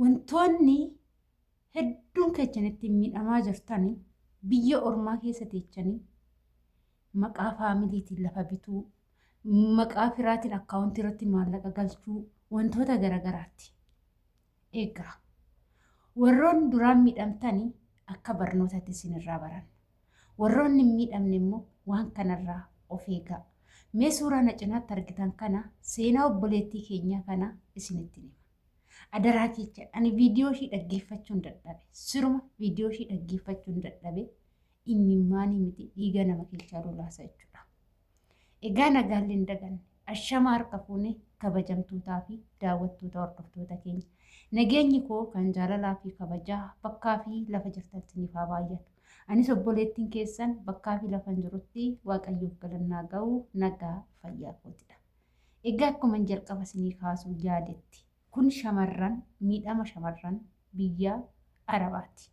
wantoonni hedduun kechanitti miidhamaa jirtanii biyya ormaa keessa teechanii maqaa faamiliitiin lafa bituu maqaa firaatiin akkaawuntii irratti maallaqa galchuu wantoota garagaraatti. Egaa warroonni duraan miidhamtanii akka barnootatti isinirraa baran. Warroonni miidhamne immoo waan kanarraa of eegaa. Mee suuraa na cinaatti argitan kana seenaa obboleettii keenya kana isinitti hima. Adaraa keessa ani viidiyoo ishii dhaggeeffachuun dadhabe. Siruma viidiyoo ishii dhaggeeffachuun dadhabe imimmaanii miti dhiiga nama keessaa lolaasa jechuudha. Egaa nagaallee hin daganne ashama harka fuunee kabajamtootaa fi daawwattoota hordoftoota keenya. Nageenyi koo kan jaalalaa fi kabajaa bakkaa fi lafa jirtanitti ni faa baay'atu. Anis obboleettiin keessan bakkaa fi lafa jirutti waaqayyoof galannaa ga'uu nagaa fayyaa kootidha. Egaa akkuma jalqaba isinii kaasuu yaadetti kun shamarran miidhama shamarran biyya Arabaati.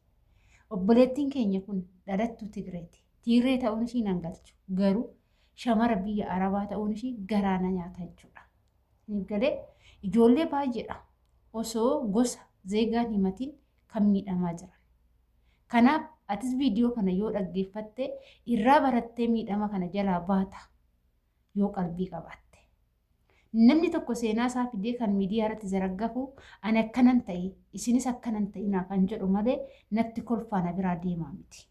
Obboleettiin keenya kun dhalattuu Tigreeti. Tigree ta'uun ishii nan galchu garuu shamara biyya Arabaa ta'uun ishii garaana nyaata jechuudha. Galee ijoollee baay'eedha osoo gosa zeegaan himatiin kan miidhamaa jiran. Kanaaf atis viidiyoo kana yoo dhaggeeffatte irraa barattee miidhama kana jalaa baata yoo qalbii qabaatte. Namni tokko seenaa isaa fidee kan miidiyaa irratti zaraggafu ani akkanan ta'e isinis akkanan ta'inaa kan jedhu malee natti kolfaana biraa deemaa miti.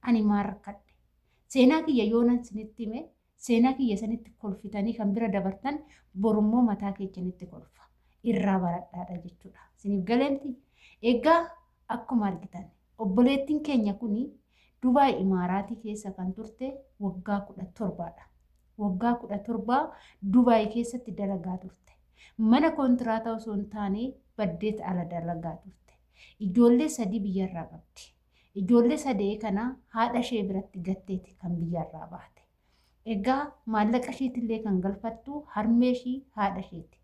Ani maal rakkadhe seenaa kiyya yoonan isinitti hime seenaa kiyya sanitti kolfitanii kan bira dabartan borummoo mataa keessanitti kolfa irraa baradhaadha jechuudha. Isiniif galeemti. Egaa akkuma argitan obboleettiin keenya kuni Dubaay Imaaraatii keessa kan turte waggaa 17dha. Waggaa 17 Dubaay keessatti dalagaa turte. Mana kontiraataa osoo hin taane baddeeta ala dalagaa turte. Ijoollee 3 biyyarraa qabdi. Ijoollee 3 kana haadha ishee biratti gatteeti kan biyyarraa baate. Egaa maallaqa ishiitillee kan galfattu harmee ishii haadha isheeti.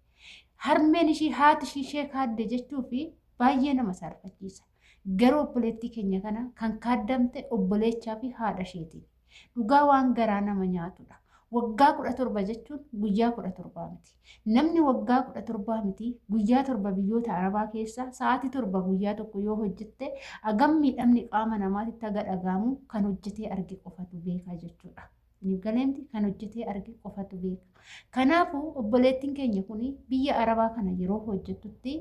Harmeen ishii haati ishee kaadde jechuu fi baay'ee nama sarfachiisa. Garuu obboleettii keenya kana kan kaaddamte obboleechaa fi haadha isheeti. Dhugaa waan garaa nama nyaatudha. Waggaa 17 jechuun guyyaa 17 miti. Namni waggaa 17 miti guyyaa 7 biyyoota Arabaa keessa sa'aatii 7 guyyaa tokko yoo hojjette agam miidhamni qaama namaatitti aga dhagaamu kan hojjetee arge qofatu beeka jechuudha. Isiniif galeemti kan hojjetee arge qofatu beeka. Kanaafuu obboleettiin keenya kun biyya Arabaa kana yeroo hojjettutti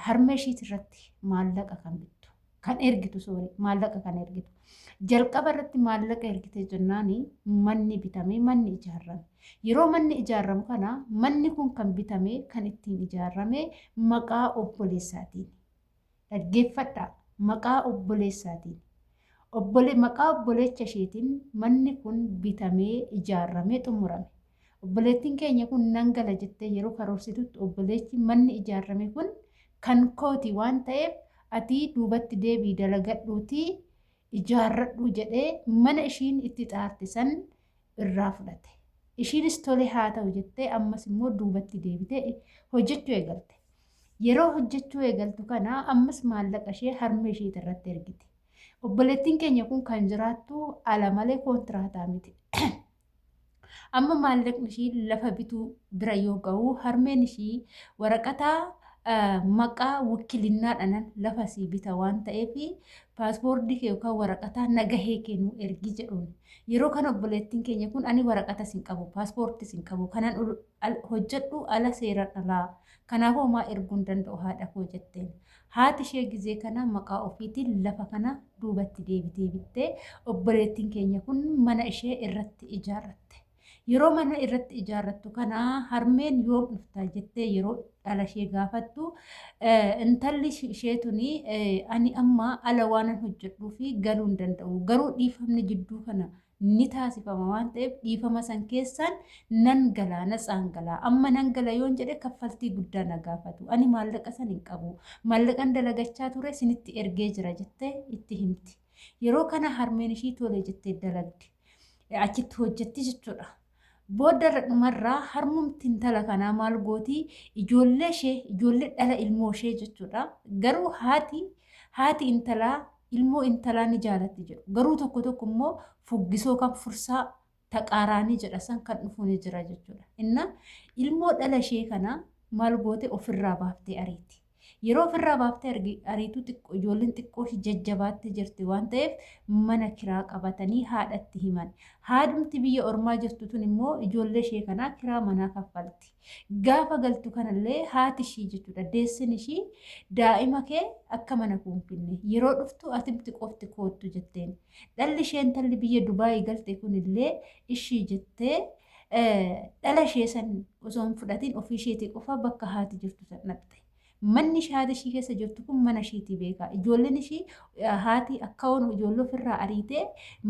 harmee ishiit irratti maallaqa kan bittu kan ergitu maallaqa kan ergitu. Jalqaba irratti maallaqa ergite jennaani manni bitame manni ijaarame. Yeroo manni ijaaramu kana manni kun kan bitame kan ittiin ijaarame maqaa obboleessaatiin. Dhaggeeffadhaa maqaa obboleessaatiin. Maqaa obboleecha isheetiin manni kun bitamee ijaaramee xumurame. Obboleettiin keenya kun nan gala jettee yeroo karoorsitutti obboleechi manni ijaarame kun kan kooti waan ta'eef ati duubatti deebii dalagadhuutii ijaarradhu jedhee mana ishiin itti xaarte san irraa fudhate. Ishiinis tole haa ta'u jettee ammas immoo duubatti deebitee hojjechuu eegalte. Yeroo hojjechuu eegaltu kana ammas maallaqa ishee harmee ishee irratti ergite. Obboleettiin keenya kun kan jiraattu ala malee kontiraataa miti. Amma maallaqni ishii lafa bituu bira yoo ga'u harmeen ishii waraqataa maqaa wakiilinnaadhaan lafa sii bita waan ta'eef paaspoortii kee yookaan waraqataa nagahee kennuu ergi jedhuun. Yeroo kana obboleettiin keenya kun ani waraqata sin qabu paaspoortii sin qabu kanan hojjedhu ala seeraan alaa kanaafuu homaa erguun danda'u haadha koo jetteen. Haati ishee gizee kana maqaa ofiitiin lafa kana duubatti deebitee bittee obboleettiin keenya kun mana ishee irratti ijaarratte. Yeroo mana irratti ijaarrattu kana harmeen yoo dhuftaa jettee yeroo dhala ishee gaafattu intalli isheetuni ani amma ala waan hojjedhuu fi galuu hin danda'u. Garuu dhiifamni jidduu kana ni taasifama waan ta'eef dhiifama san keessaan nan galaa natsaan galaa. Amma nan gala yoon jedhe kaffaltii guddaa na gaafatu. Ani maallaqa san hin qabu. Maallaqan dalagachaa ture sinitti ergee jira jettee itti himti. Yeroo kana harmeen ishii tole jettee dalagdi. Achitti hojjetti jechuudha. Booda dhumarraa harmumti intala kanaa maal gooti ijoollee dhala ilmoo ishee jechuudha. Garuu haati intalaa ilmoo intalaa ni jaalatti jedhu. Garuu tokko immoo fuggisoo kan fursaa taqaaraanii jedha san kan dhufu ni jira jechuudha. Inna ilmoo dhala ishee kana maal goote ofirraa baaftee ariiti. Yeroo ofirraa baaftee ariituu xiqqoo ijoolleen xiqqoo jajjabaattee jirti waan ta'eef mana kiraa qabatanii haadhatti himan. Haadhumti biyya ormaa jirtu tun immoo ijoollee ishee kanaa kiraa manaa kaffalti. Gaafa galtu kanallee haati ishii jechuudha deessin ishii daa'ima kee akka mana kuunfinne yeroo dhuftu atimti qofti koottu jetteen. Dhalli isheen talli biyya Dubaayii galte kunillee ishii jettee dhala ishee san osoo hin fudhatiin ofii isheetii qofa bakka haati jirtu san dhaqxe. Manni haati ishii keessa jirtu kun mana ishiitii beeka. Ijoolleen ishii haati akka waan ijoolloo ofirraa ariitee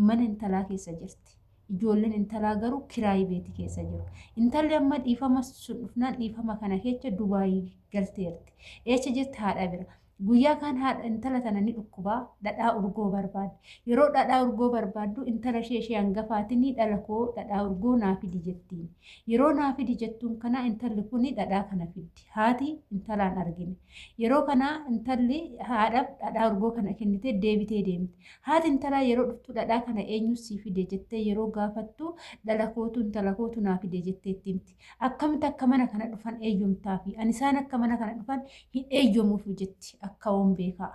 mana intalaa keessa jirti. Ijoolleen intalaa garuu kiraayii beeti keessa jiru. Intalli amma dhiifama sun dhufnaan dhiifama kana keessa Dubaayii galteerti. Eessa jirti haadha bira. Guyyaa kan haadha intala tana ni dhukkubaa dhadhaa urgoo barbaadde. Yeroo dhadhaa urgoo barbaaddu intala ishee hangafaatiin dhala koo dhadhaa urgoo naa fidi jettiin. Yeroo naa fidi jettuun kana intalli kun dhadhaa kana fiddi. Haati intalaan argine. Yeroo kana intalli haadhaaf dhadhaa urgoo kana kennitee deebitee deemti. Haati intalaa yeroo dhuftu dhadhaa kana eenyu sii fide jettee yeroo gaafattu dhala kootu intala kootu naa fide jettee himti. Akkamitti akka mana kana dhufan eeyyamtaafi ani isaan akka mana kana dhufan hin eeyyamuuf jetti. Akka waan beekaa.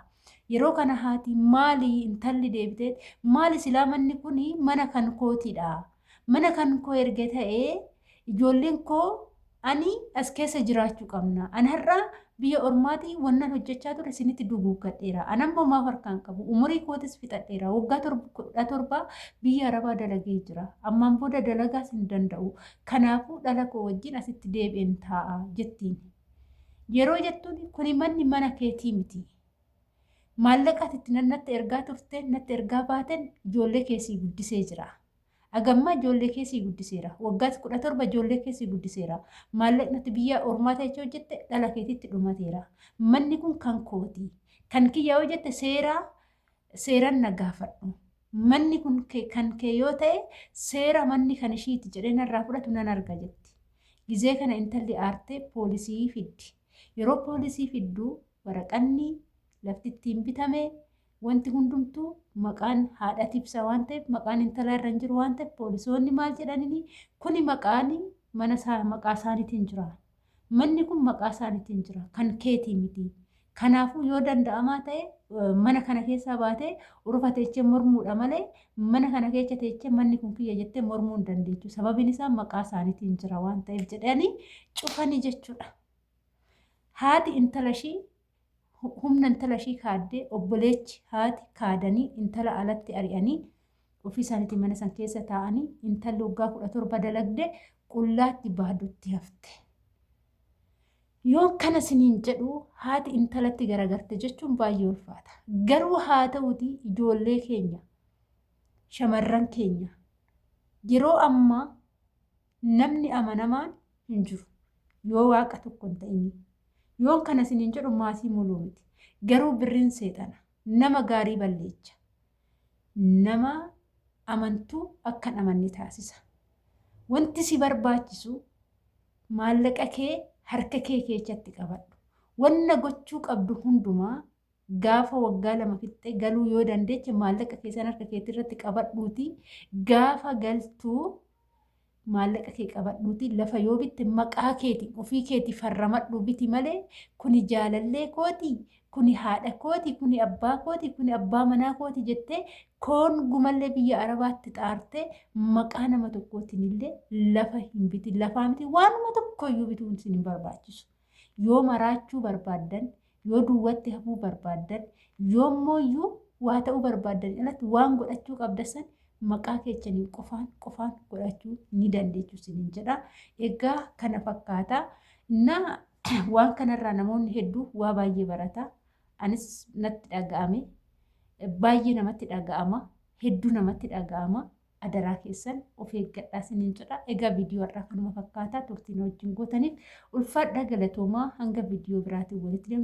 Yeroo kana haati maali intalli deebitee maali silaa manni kun mana kan kootiidha. Mana kan koo erga ta'ee ijoolleen koo ani as keessa jiraachuu qabna. Ani har'a biyya ormaatii wannan hojjechaa ture isinitti duguuggadheera. Anammoo maaf harkaan qabu umurii kootis fixadheera. Waggaa 17 biyya Arabaa dalagee jira. Ammaan booda dalagaas hin danda'u. Kanaafuu dhala koo wajjin asitti deebi'een taa'a jettiin. Yeroo jettuun kuni manni mana keetii miti. Maallaqaatti itti natti ergaa turte natti ergaa baaten ijoollee keessii guddisee jira. Agamma ijoollee keessii guddiseera. Waggaa 17 ijoollee keessii guddiseera. Maallaqni biyya ormaa ta'e hojjette dhala keetiitti dhumateera. Manni kun kan kooti. Kan kiyyaa hojjette seeraan na gaafadhu. Manni kun kan kee yoo ta'e seera manni kan ishiiti jedhee narraa fudhatu nan arga jetti. Gizee kana intalli aartee poolisii fiddi. Yeroo poolisii fidduu waraqanni lafti ittiin bitame wanti hundumtuu maqaan haadha ibsa waan ta'eef maqaan intalaa irra hin jiru waan ta'eef poolisoonni maal jedhanii kuni maqaan maqaa isaaniitiin jira. Manni kun maqaa isaaniitiin jira kan keetii miti. Kanaafuu yoo danda'amaa ta'e mana kana keessaa baatee urufa teechee mormuudha malee mana kana keessa teechee manni kun kiyya jettee mormuu hin dandeechu. Sababiin isaa maqaa isaaniitiin jira waan ta'eef jedhanii cufanii jechuudha. Haati intala ishii humna intala ishii kaaddee obboleechi haati kaadanii intala alatti ari'anii ofii isaaniitii mana san keessa taa'anii intalli waggaa 17 dalagde qullaatti baadutti hafte. Yoo kana siniin jedhu haati intalatti garagarte jechuun baay'ee ulfaata. Garuu haa ta'uti ijoollee keenya shamarran keenya yeroo ammaa namni amanamaan hin jiru yoo waaqa tokko hin ta'in. Yoon kana siniin jedhu maasii muluu miti. Garuu birriin seexana. Nama gaarii balleecha. Nama amantuu akkan amanni taasisa. Wanti si barbaachisu maallaqa kee harka kee keessatti qabadhu. Wanna gochuu qabdu hundumaa gaafa waggaa 2 fixxee galuu yoo dandeeche maallaqa keessan harka keetti irratti qabadhuuti gaafa galtuu maallaqa kee qabadhuuti lafa yoo bitte maqaa keeti ofii keeti farramadhu biti malee kuni jaalallee kooti kuni haadha kooti kuni abbaa kooti kuni abbaa manaa kooti jettee koon gumallee biyya Arabaatti xaarte maqaa nama tokkootiin illee lafa hin biti lafaa miti waanuma tokkoyyuu bituun isin hin barbaachisu. Yoo maraachuu barbaaddan yoo duwwatti hafuu barbaaddan yoommoo waa ta'uu barbaaddan alatti waan godhachuu qabdasan maqaa keessanii qofaan godhachuu ni dandeessu isiniin jedha. Egaa kana fakkaata. Waan kanarraa namoonni hedduu waa baay'ee barata. Anis natti dhaga'ame. Baay'ee namatti dhaga'ama. Hedduu namatti dhaga'ama. Adaraa keessan of eeggadhaa isiniin jedha. Egaa viidiyoo irraa kanuma fakkaata. Turtiin wajjin gootaniif ulfaadha galatoomaa hanga viidiyoo biraatiin walitti deemna.